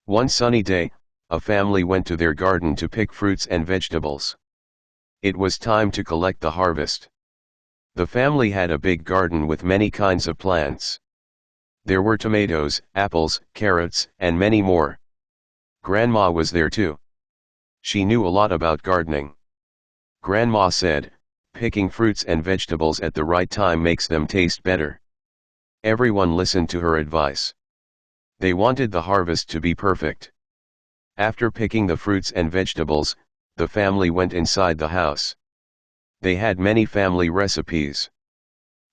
One sunny day, a family went to their garden to pick fruits and vegetables. It was time to collect the harvest. The family had a big garden with many kinds of plants. There were tomatoes, apples, carrots, and many more. Grandma was there too. She knew a lot about gardening. Grandma said, "Picking fruits and vegetables at the right time makes them taste better." Everyone listened to her advice. They wanted the harvest to be perfect. After picking the fruits and vegetables, the family went inside the house. They had many family recipes.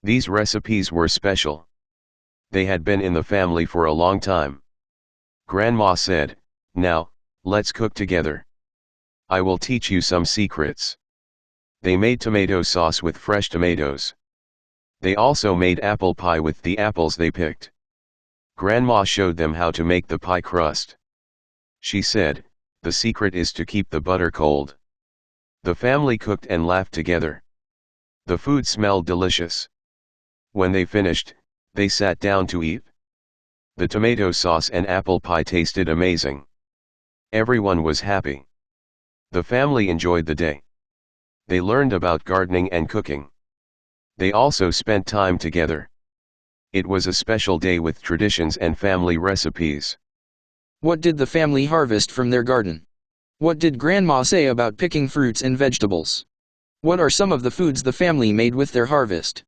These recipes were special. They had been in the family for a long time. Grandma said, "Now, let's cook together. I will teach you some secrets." They made tomato sauce with fresh tomatoes. They also made apple pie with the apples they picked. Grandma showed them how to make the pie crust. She said, "The secret is to keep the butter cold." The family cooked and laughed together. The food smelled delicious. When they finished, they sat down to eat. The tomato sauce and apple pie tasted amazing. Everyone was happy. The family enjoyed the day. They learned about gardening and cooking. They also spent time together. It was a special day with traditions and family recipes. What did the family harvest from their garden? What did Grandma say about picking fruits and vegetables? What are some of the foods the family made with their harvest?